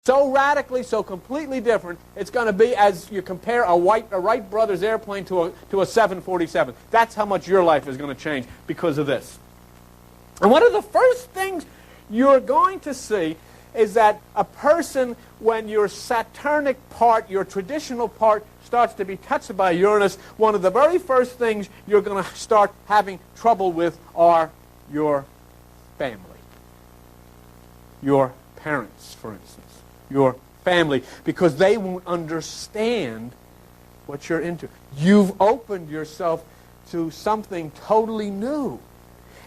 So radically, so completely different, it's going to be as you compare a Wright brothers airplane to a 747. That's how much your life is going to change because of this. And one of the first things you're going to see is that a person, when your Saturnic part, your traditional part, starts to be touched by Uranus, one of the very first things you're going to start having trouble with are your family. Your parents, for instance. Your family, because they won't understand what you're into. You've opened yourself to something totally new.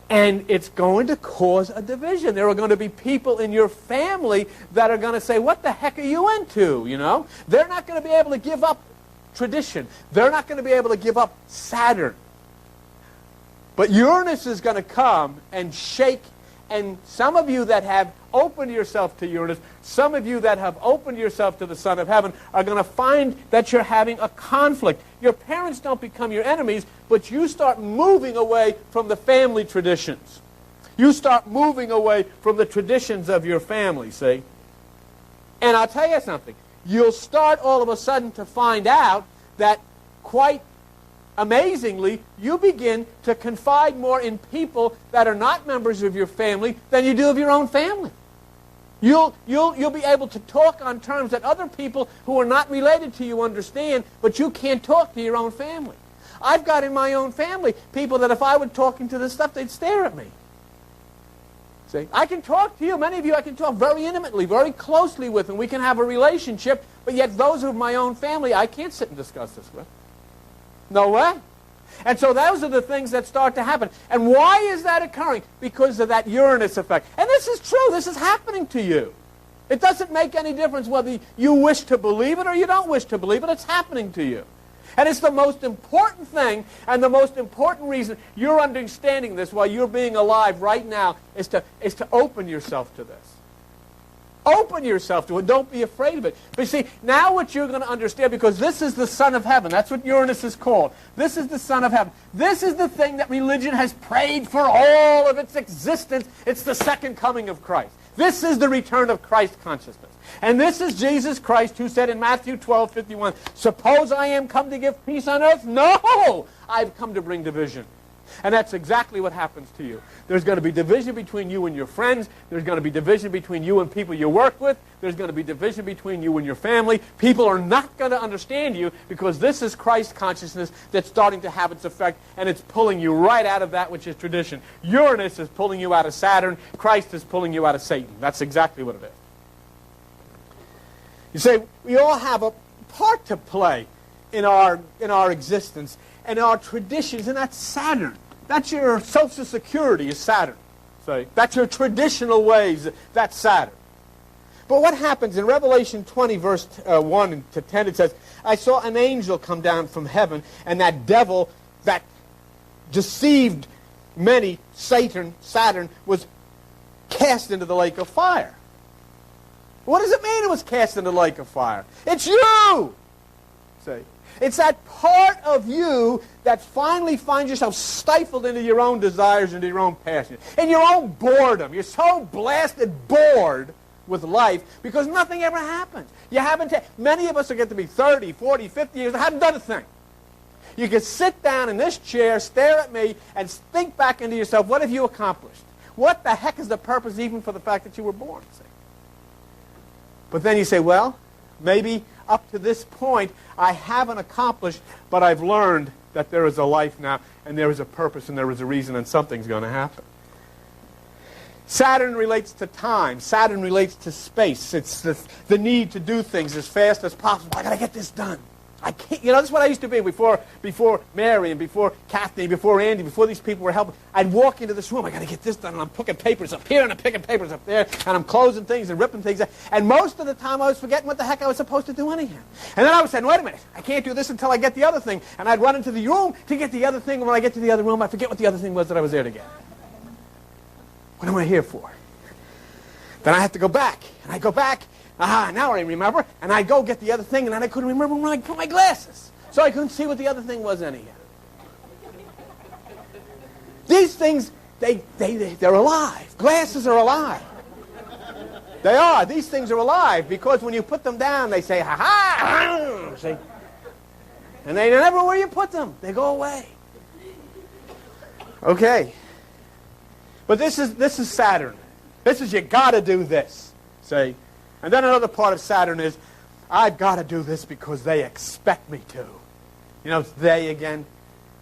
And it's going to cause a division. There are going to be people in your family that are going to say, what the heck are you into, you know? They're not going to be able to give up tradition. They're not going to be able to give up Saturn. But Uranus is going to come and shake. And some of you that have opened yourself to Uranus, some of you that have opened yourself to the Son of Heaven are going to find that you're having a conflict. Your parents don't become your enemies, but you start moving away from the family traditions. You start moving away from the traditions of your family, see? And I'll tell you something. You'll start all of a sudden to find out that quite amazingly, you begin to confide more in people that are not members of your family than you do of your own family. You'll be able to talk on terms that other people who are not related to you understand, but you can't talk to your own family. I've got in my own family people that if I were talking to this stuff, they'd stare at me. See? I can talk to you. Many of you I can talk very intimately, very closely with, and we can have a relationship, but yet those of my own family I can't sit and discuss this with. No way. And so those are the things that start to happen. And why is that occurring? Because of that Uranus effect. And this is true. This is happening to you. It doesn't make any difference whether you wish to believe it or you don't wish to believe it. It's happening to you. And it's the most important thing and the most important reason you're understanding this while you're being alive right now is to open yourself to this. Open yourself to it. Don't be afraid of it. But see, now what you're going to understand, because this is the Son of Heaven. That's what Uranus is called. This is the Son of Heaven. This is the thing that religion has prayed for all of its existence. It's the second coming of Christ. This is the return of Christ consciousness. And this is Jesus Christ who said in Matthew 12:51, suppose I am come to give peace on earth? No! I've come to bring division. And that's exactly what happens to you. There's going to be division between you and your friends. There's going to be division between you and people you work with. There's going to be division between you and your family. People are not going to understand you because this is Christ consciousness that's starting to have its effect, and it's pulling you right out of that which is tradition. Uranus is pulling you out of Saturn. Christ is pulling you out of Satan. That's exactly what it is. You say, we all have a part to play in our existence and our traditions, and that's Saturn. That's your Social Security is Saturn. So that's your traditional ways. That's Saturn. But what happens in Revelation 20, verse 1 to 10, it says, I saw an angel come down from heaven, and that devil that deceived many, Saturn, was cast into the lake of fire. What does it mean it was cast into the lake of fire? It's you! See? It's that part of you that finally finds yourself stifled into your own desires, into your own passions, in your own boredom. You're so blasted bored with life because nothing ever happens. You haven't. Many of us are going to be 30, 40, 50 years and haven't done a thing. You can sit down in this chair, stare at me, and think back into yourself. What have you accomplished? What the heck is the purpose even for the fact that you were born? See? But then you say, well, maybe up to this point, I haven't accomplished, but I've learned that there is a life now, and there is a purpose, and there is a reason, and something's going to happen. Saturn relates to time. Saturn relates to space. It's the need to do things as fast as possible. I got to get this done. I can't. You know, this is what I used to be before Mary and before Kathy, before Andy, before these people were helping. I'd walk into this room. I got to get this done, and I'm picking papers up here, and I'm picking papers up there, and I'm closing things and ripping things out. And most of the time, I was forgetting what the heck I was supposed to do anyhow. And then I was saying, wait a minute, I can't do this until I get the other thing. And I'd run into the room to get the other thing. And when I get to the other room, I forget what the other thing was that I was there to get. What am I here for? Then I have to go back, and I go back. Aha, now I remember. And I go get the other thing, and then I couldn't remember when I put my glasses. So I couldn't see what the other thing was anyhow. These things, they're alive. Glasses are alive. They are. These things are alive because when you put them down, they say, ha-ha! See? And they never where you put them. They go away. Okay. But this is Saturn. This is you got to do this. See? And then another part of Saturn is, I've got to do this because they expect me to. You know, it's they again.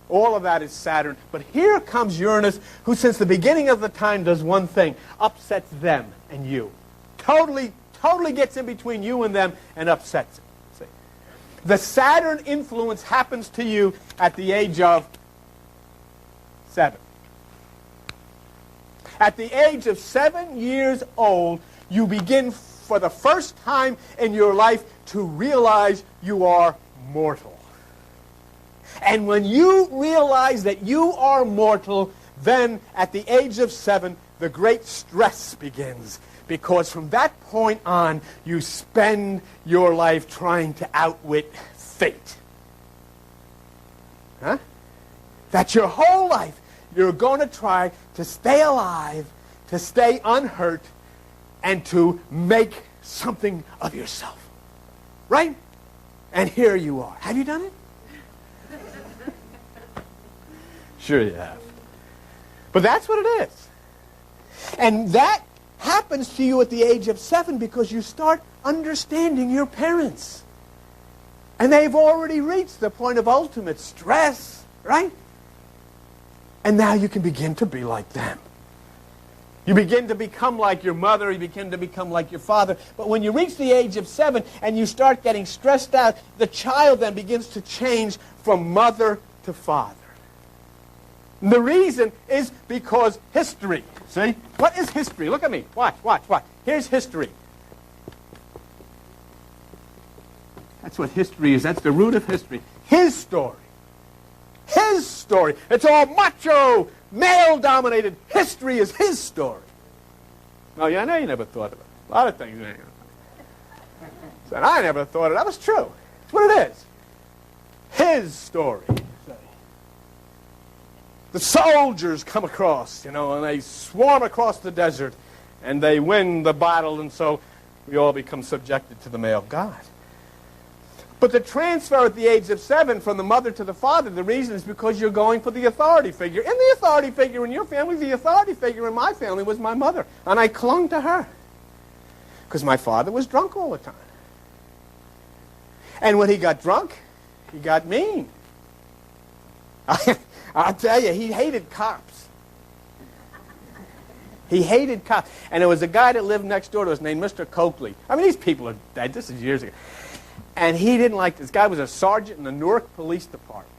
All of that is Saturn. But here comes Uranus, who since the beginning of the time does one thing, upsets them and you. Totally gets in between you and them and upsets it. See? The Saturn influence happens to you at the age of 7. At the age of 7 years old, you begin for the first time in your life to realize you are mortal. And when you realize that you are mortal, then at the age of 7, the great stress begins. Because from that point on, you spend your life trying to outwit fate. Huh? That's your whole life. You're going to try to stay alive, to stay unhurt, and to make something of yourself. Right? And here you are. Have you done it? Sure you have. But that's what it is. And that happens to you at the age of 7 because you start understanding your parents. And they've already reached the point of ultimate stress, right? And now you can begin to be like them. You begin to become like your mother, you begin to become like your father. But when you reach the age of 7 and you start getting stressed out, the child then begins to change from mother to father. And the reason is because history. See? What is history? Look at me. Watch. Here's history. That's what history is. That's the root of history. His story. His story. It's all macho, male-dominated. History is his story. Oh, yeah, I know you never thought of it. A lot of things you ain't gonna think. And I never thought of it. That was true. That's what it is. His story. The soldiers come across, you know, and they swarm across the desert, and they win the battle, and so we all become subjected to the male god. But the transfer at the age of 7 from the mother to the father, the reason is because you're going for the authority figure. And the authority figure in your family, the authority figure in my family was my mother. And I clung to her. Because my father was drunk all the time. And when he got drunk, he got mean. I'll tell you, he hated cops. He hated cops. And there was a guy that lived next door to us named Mr. Coakley. I mean, these people are dead. This is years ago. And he didn't like this guy. Was a sergeant in the Newark Police Department.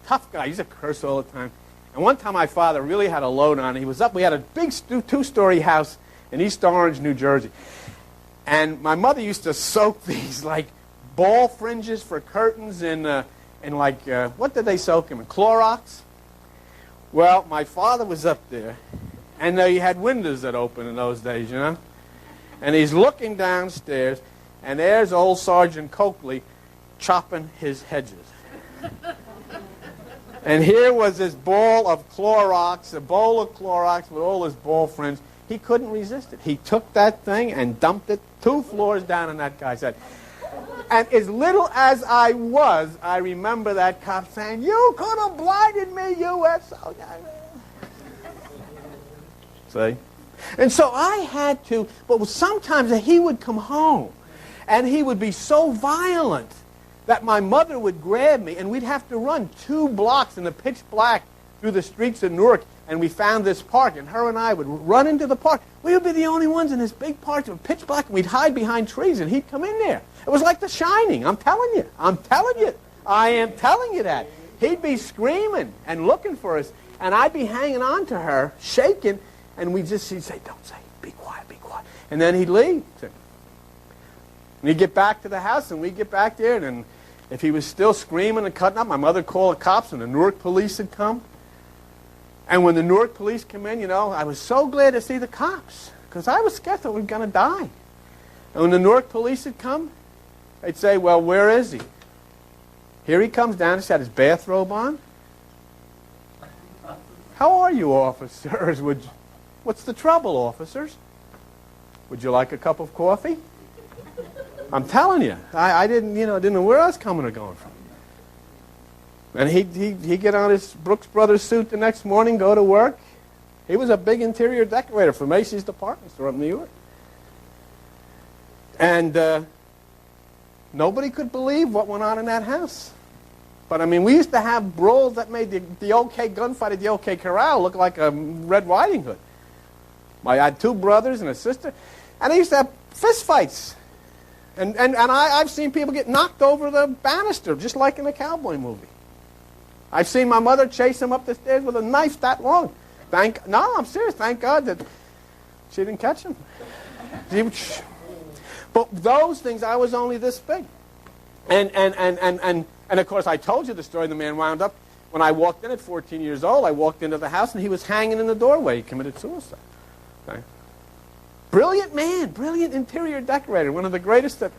Tough guy. He used to curse all the time. And one time my father really had a load on. He was up. We had a big 2-story house in East Orange, New Jersey. And my mother used to soak these, like, ball fringes for curtains in what did they soak them in? Clorox? Well, my father was up there, and you had windows that opened in those days, you know? And he's looking downstairs, and there's old Sergeant Coakley chopping his hedges. And here was this ball of Clorox, a bowl of Clorox with all his ball fringe. He couldn't resist it. He took that thing and dumped it 2 floors down on that guy's head. And as little as I was, I remember that cop saying, "You could have blinded me, you SO." See? And so I had to, but sometimes he would come home, and he would be so violent that my mother would grab me, and we'd have to run 2 blocks in the pitch black through the streets of Newark, and we found this park, and her and I would run into the park. We would be the only ones in this big park of pitch black, and we'd hide behind trees, and he'd come in there. It was like The Shining. I'm telling you. I am telling you that. He'd be screaming and looking for us, and I'd be hanging on to her, shaking, and he'd say, "Don't say it. Be quiet, be quiet." And then he'd leave. And he'd get back to the house, and we'd get back there, and if he was still screaming and cutting up, my mother called the cops, and the Newark police had come. And when the Newark police came in, you know, I was so glad to see the cops, because I was scared that we were going to die. And when the Newark police had come, they'd say, "Well, where is he?" Here he comes down. He's got his bathrobe on. "How are you, officers? What's the trouble, officers?" Would you like a cup of coffee? I'm telling you, I didn't know where I was coming or going from. And he'd get on his Brooks Brothers suit the next morning, go to work. He was a big interior decorator for Macy's department store up in New York. And nobody could believe what went on in that house. But, I mean, we used to have brawls that made the OK gunfight at the OK Corral look like a Red Riding Hood. I had 2 brothers and a sister, and I used to have fist fights. And I've seen people get knocked over the banister, just like in a cowboy movie. I've seen my mother chase him up the stairs with a knife that long. No, I'm serious. Thank God that she didn't catch him. But those things, I was only this big. And of course, I told you the story. The man wound up, when I walked in at 14 years old, I walked into the house, and he was hanging in the doorway. He committed suicide. Okay. Brilliant man, brilliant interior decorator, one of the greatest that...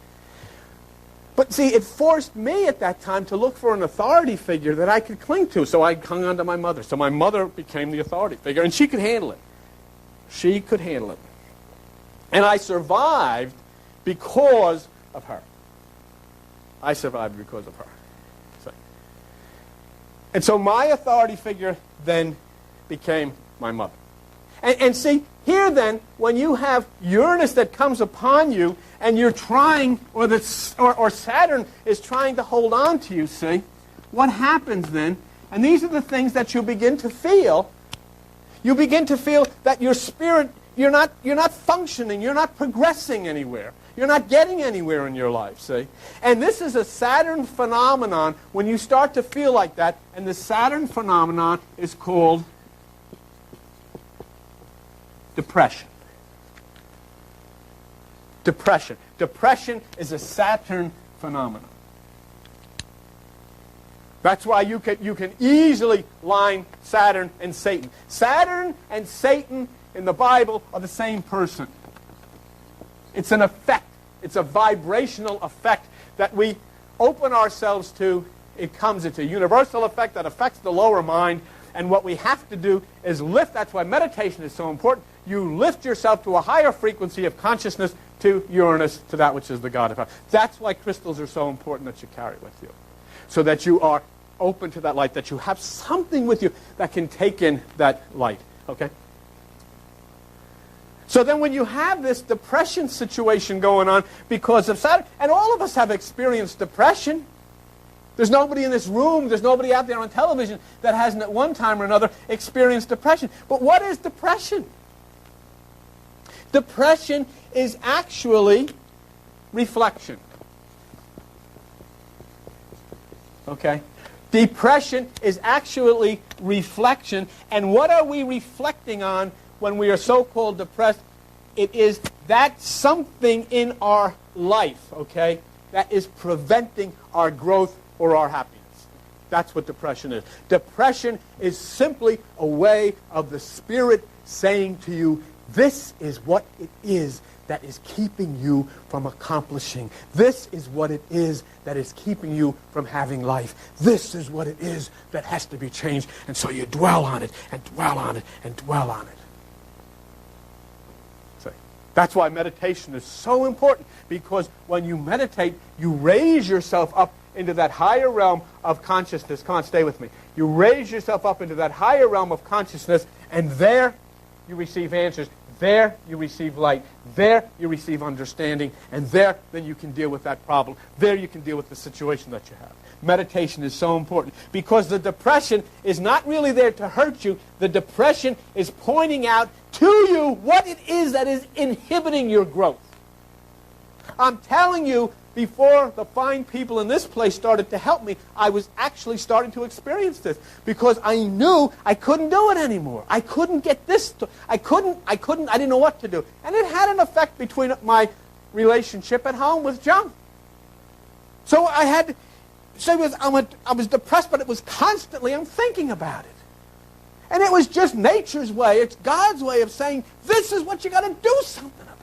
But see, it forced me at that time to look for an authority figure that I could cling to, so I hung on to my mother. So my mother became the authority figure, and she could handle it. She could handle it. And I survived because of her. I survived because of her. And so my authority figure then became my mother. And see, here then, when you have Uranus that comes upon you, and you're trying, or Saturn is trying to hold on to you, see, what happens then? And these are the things that you begin to feel. You begin to feel that your spirit, you're not functioning, you're not progressing anywhere. You're not getting anywhere in your life, see? And this is a Saturn phenomenon when you start to feel like that, and the Saturn phenomenon is called depression. Depression. Depression is a Saturn phenomenon. That's why you can easily line Saturn and Satan. Saturn and Satan in the Bible are the same person. It's an effect. It's a vibrational effect that we open ourselves to. It comes. It's a universal effect that affects the lower mind. And what we have to do is lift. That's why meditation is so important. You lift yourself to a higher frequency of consciousness, to Uranus, to that which is the God of power. That's why crystals are so important that you carry with you. So that you are open to that light, that you have something with you that can take in that light. Okay? So then when you have this depression situation going on because of Saturn, and all of us have experienced depression. There's nobody in this room, there's nobody out there on television that hasn't at one time or another experienced depression. But what is depression? Depression is actually reflection. Okay? Depression is actually reflection. And what are we reflecting on when we are so-called depressed? It is that something in our life, okay, that is preventing our growth or our happiness. That's what depression is. Depression is simply a way of the spirit saying to you, this is what it is that is keeping you from accomplishing. This is what it is that is keeping you from having life. This is what it is that has to be changed. And so you dwell on it, and dwell on it, and dwell on it. See? That's why meditation is so important, because when you meditate, you raise yourself up into that higher realm of consciousness. Come on, stay with me. You raise yourself up into that higher realm of consciousness, and there you receive answers. There you receive light. There you receive understanding. And there then you can deal with that problem. There you can deal with the situation that you have. Meditation is so important because the depression is not really there to hurt you. The depression is pointing out to you what it is that is inhibiting your growth. I'm telling you, before the fine people in this place started to help me, I was actually starting to experience this because I knew I couldn't do it anymore. I couldn't get this. I didn't know what to do. And it had an effect between my relationship at home with John. So I had, I was depressed, but it was constantly, I'm thinking about it. And it was just nature's way, it's God's way of saying, this is what you got to do something about.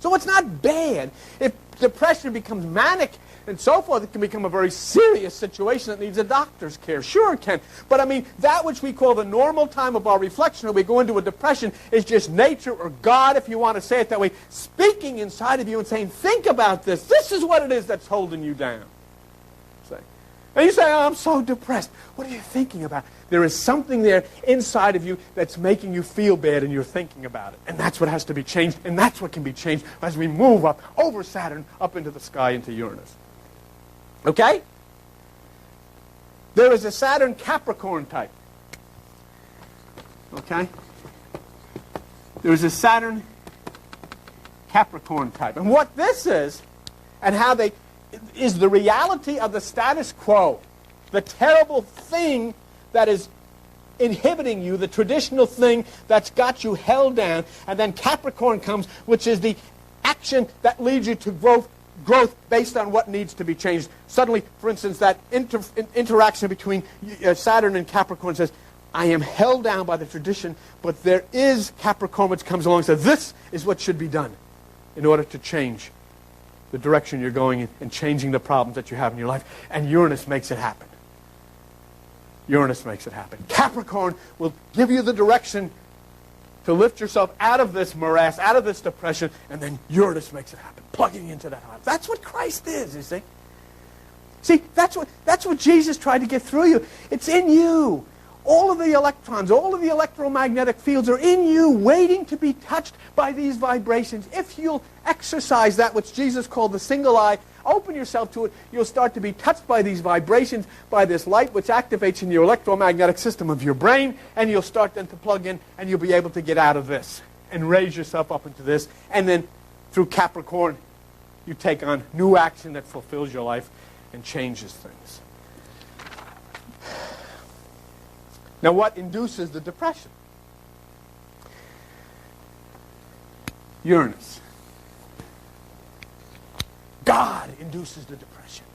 So it's not bad. If depression becomes manic and so forth, it can become a very serious situation that needs a doctor's care. Sure it can. But I mean, that which we call the normal time of our reflection, when we go into a depression, is just nature, or God, if you want to say it that way, speaking inside of you and saying, think about this. This is what it is that's holding you down. And you say, oh, I'm so depressed. What are you thinking about? There is something there inside of you that's making you feel bad, and you're thinking about it. And that's what has to be changed, and that's what can be changed as we move up over Saturn, up into the sky, into Uranus. Okay? There is a Saturn Capricorn type. Okay? There is a Saturn Capricorn type. And what this is, and how they... is the reality of the status quo, the terrible thing that is inhibiting you, the traditional thing that's got you held down. And then Capricorn comes, which is the action that leads you to growth based on what needs to be changed. Suddenly, for instance, that interaction between Saturn and Capricorn says, I am held down by the tradition, but there is Capricorn which comes along and says, this is what should be done in order to change the direction you're going in and changing the problems that you have in your life. And Uranus makes it happen. Uranus makes it happen. Capricorn will give you the direction to lift yourself out of this morass, out of this depression, and then Uranus makes it happen, plugging you into that heart. That's what Christ is, you see. See, that's what Jesus tried to get through you. It's in you. All of the electrons, all of the electromagnetic fields are in you, waiting to be touched by these vibrations. If you'll exercise that which Jesus called the single eye, open yourself to it, you'll start to be touched by these vibrations, by this light which activates in your electromagnetic system of your brain, and you'll start then to plug in, and you'll be able to get out of this and raise yourself up into this. And then through Capricorn, you take on new action that fulfills your life and changes things. Now, what induces the depression? Uranus. God induces the depression.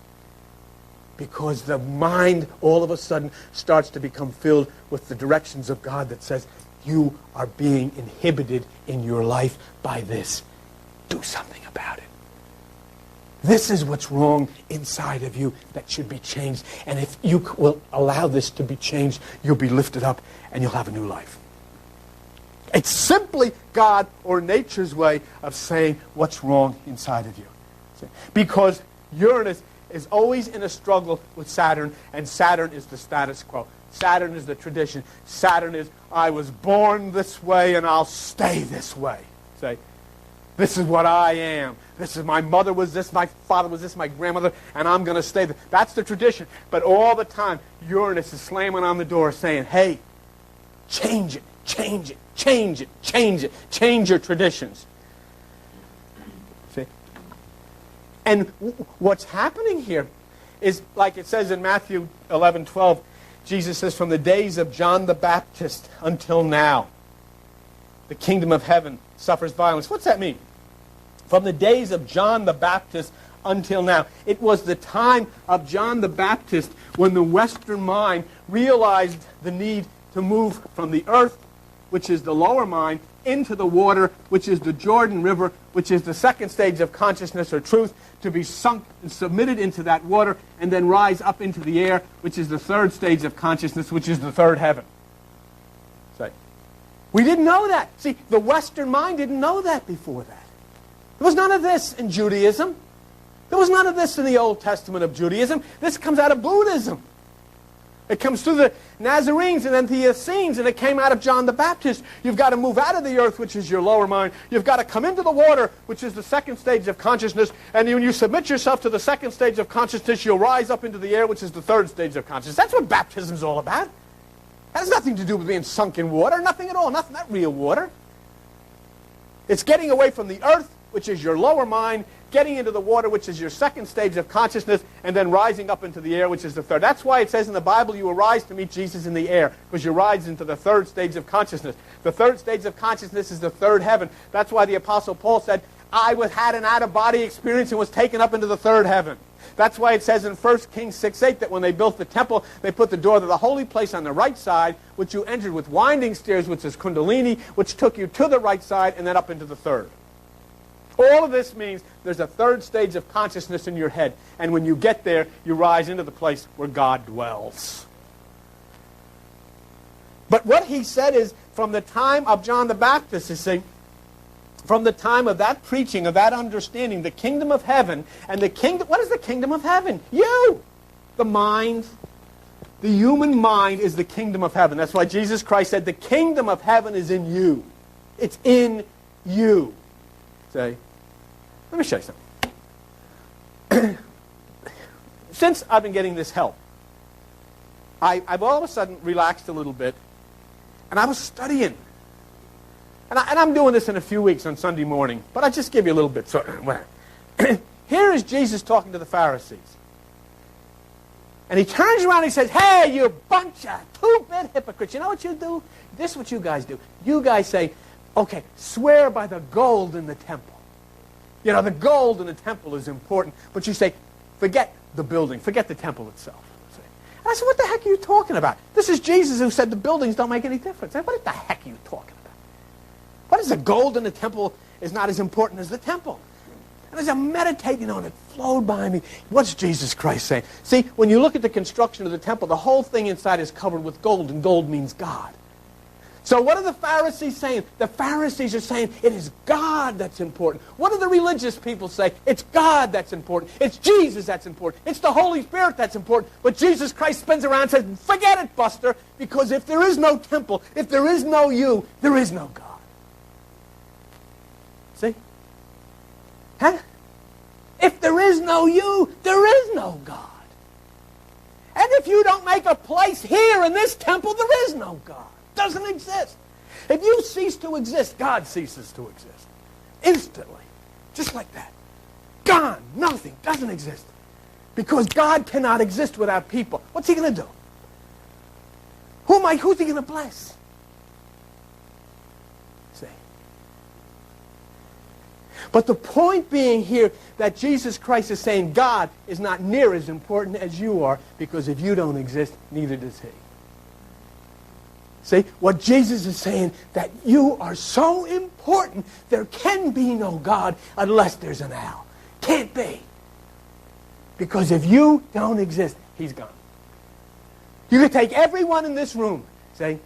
Because the mind all of a sudden starts to become filled with the directions of God that says, you are being inhibited in your life by this. Do something about it. This is what's wrong inside of you that should be changed. And if you will allow this to be changed, you'll be lifted up and you'll have a new life. It's simply God or nature's way of saying what's wrong inside of you. Because Uranus is always in a struggle with Saturn, and Saturn is the status quo. Saturn is the tradition. Saturn is, I was born this way and I'll stay this way. Say, this is what I am. This is my mother was this, my father was this, my grandmother, and I'm going to stay there. That's the tradition. But all the time, Uranus is slamming on the door saying, hey, change it, change it, change it, change it, change your traditions. See? And what's happening here is, like it says in Matthew 11:12, Jesus says, from the days of John the Baptist until now, the kingdom of heaven suffers violence. What's that mean? From the days of John the Baptist until now. It was the time of John the Baptist when the Western mind realized the need to move from the earth, which is the lower mind, into the water, which is the Jordan River, which is the second stage of consciousness or truth, to be sunk and submitted into that water, and then rise up into the air, which is the third stage of consciousness, which is the third heaven. Say, we didn't know that. See, the Western mind didn't know that before that. There was none of this in Judaism. There was none of this in the Old Testament of Judaism. This comes out of Buddhism. It comes through the Nazarenes and then the Essenes, and it came out of John the Baptist. You've got to move out of the earth, which is your lower mind. You've got to come into the water, which is the second stage of consciousness. And when you submit yourself to the second stage of consciousness, you'll rise up into the air, which is the third stage of consciousness. That's what baptism's all about. That has nothing to do with being sunk in water. Nothing at all. Nothing, not real water. It's getting away from the earth, which is your lower mind, getting into the water, which is your second stage of consciousness, and then rising up into the air, which is the third. That's why it says in the Bible you will rise to meet Jesus in the air, because you rise into the third stage of consciousness. The third stage of consciousness is the third heaven. That's why the Apostle Paul said, I had an out-of-body experience and was taken up into the third heaven. That's why it says in 1 Kings 6:8 that when they built the temple, they put the door to the holy place on the right side, which you entered with winding stairs, which is Kundalini, which took you to the right side and then up into the third. All of this means there's a third stage of consciousness in your head. And when you get there, you rise into the place where God dwells. But what he said is, from the time of John the Baptist, you see, from the time of that preaching, of that understanding, the kingdom of heaven, and the kingdom, what is the kingdom of heaven? You! The mind. The human mind is the kingdom of heaven. That's why Jesus Christ said, the kingdom of heaven is in you. It's in you. Say, let me show you something. Since I've been getting this help, I've all of a sudden relaxed a little bit, and I was studying. And I'm doing this in a few weeks on Sunday morning, but I'll just give you a little bit. So, here is Jesus talking to the Pharisees. And he turns around and he says, hey, you bunch of two-bit hypocrites. You know what you do? This is what you guys do. You guys say, okay, swear by the gold in the temple. You know, the gold in the temple is important. But you say, forget the building. Forget the temple itself. And I said, what the heck are you talking about? This is Jesus who said the buildings don't make any difference. I said, what the heck are you talking about? What is the gold in the temple is not as important as the temple. And as I'm meditating on it, flowed by me. What's Jesus Christ saying? See, when you look at the construction of the temple, the whole thing inside is covered with gold, and gold means God. So what are the Pharisees saying? The Pharisees are saying it is God that's important. What do the religious people say? It's God that's important. It's Jesus that's important. It's the Holy Spirit that's important. But Jesus Christ spins around and says, forget it, Buster, because if there is no temple, if there is no you, there is no God. See? Huh? If there is no you, there is no God. And if you don't make a place here in this temple, there is no God. Doesn't exist. If you cease to exist, God ceases to exist. Instantly. Just like that. Gone. Nothing. Doesn't exist. Because God cannot exist without people. What's he going to do? Who's he going to bless? See? But the point being here that Jesus Christ is saying God is not near as important as you are, because if you don't exist, neither does he. See, what Jesus is saying, that you are so important, there can be no God unless there's an Al. Can't be. Because if you don't exist, he's gone. You could take everyone in this room, and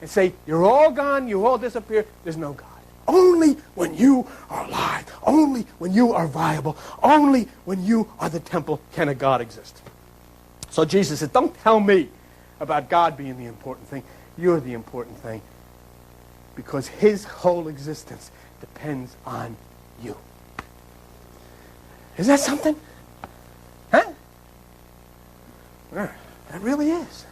say, you're all gone, you all disappear, there's no God. Only when you are alive, only when you are viable, only when you are the temple can a God exist. So Jesus said, don't tell me about God being the important thing. You're the important thing, because his whole existence depends on you. Is that something? Huh? That really is.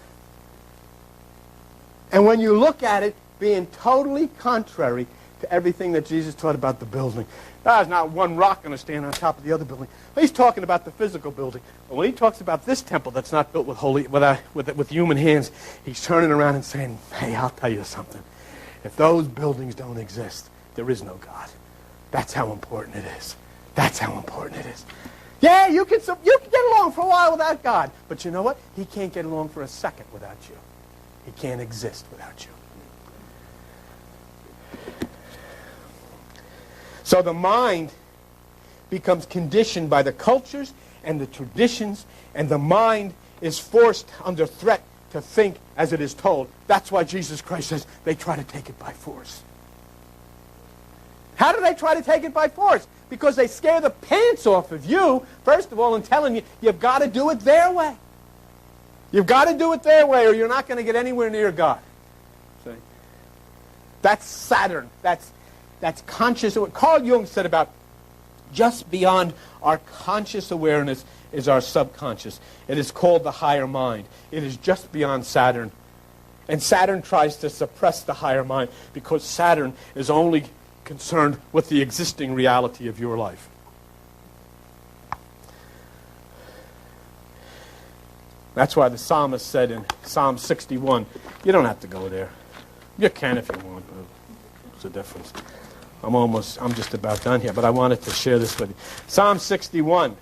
And when you look at it being totally contrary to everything that Jesus taught about the building, there's not one rock going to stand on top of the other building. He's talking about the physical building. But when he talks about this temple that's not built with human hands, he's turning around and saying, hey, I'll tell you something. If those buildings don't exist, there is no God. That's how important it is. That's how important it is. Yeah, you can get along for a while without God. But you know what? He can't get along for a second without you. He can't exist without you. So the mind becomes conditioned by the cultures and the traditions, and the mind is forced under threat to think as it is told. That's why Jesus Christ says they try to take it by force. How do they try to take it by force? Because they scare the pants off of you, first of all, in telling you, you've got to do it their way. You've got to do it their way, or you're not going to get anywhere near God. See? That's Saturn. That's conscious. What Carl Jung said about just beyond our conscious awareness is our subconscious. It is called the higher mind. It is just beyond Saturn. And Saturn tries to suppress the higher mind because Saturn is only concerned with the existing reality of your life. That's why the psalmist said in Psalm 61, you don't have to go there. You can if you want, but what's the difference? I'm just about done here, but I wanted to share this with you. Psalm 61.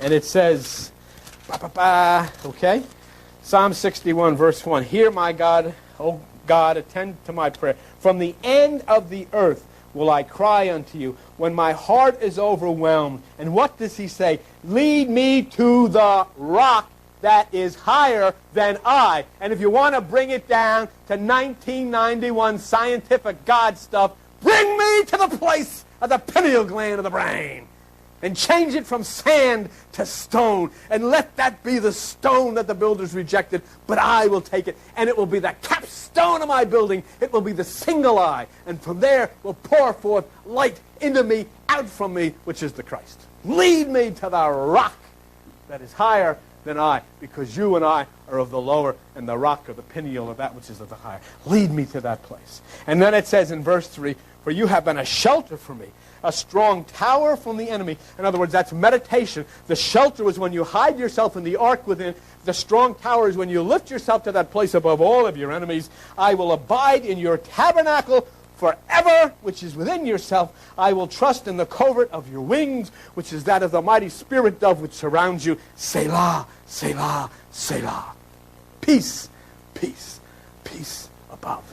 And it says, okay? Psalm 61, verse 1. Hear my God, O God, attend to my prayer. From the end of the earth will I cry unto you. When my heart is overwhelmed. And what does he say? Lead me to the rock that is higher than I. And if you want to bring it down to 1991 scientific God stuff, bring me to the place of the pineal gland of the brain. And change it from sand to stone. And let that be the stone that the builders rejected. But I will take it. And it will be the capstone of my building. It will be the single eye. And from there will pour forth light into me, out from me, which is the Christ. Lead me to the rock that is higher than I. Because you and I are of the lower, and the rock of the pineal of that which is of the higher. Lead me to that place. And then it says in verse 3, for you have been a shelter for me, a strong tower from the enemy. In other words, that's meditation. The shelter is when you hide yourself in the ark within. The strong tower is when you lift yourself to that place above all of your enemies. I will abide in your tabernacle forever, which is within yourself. I will trust in the covert of your wings, which is that of the mighty spirit dove which surrounds you. Selah, Selah, Selah. Peace, peace, peace above.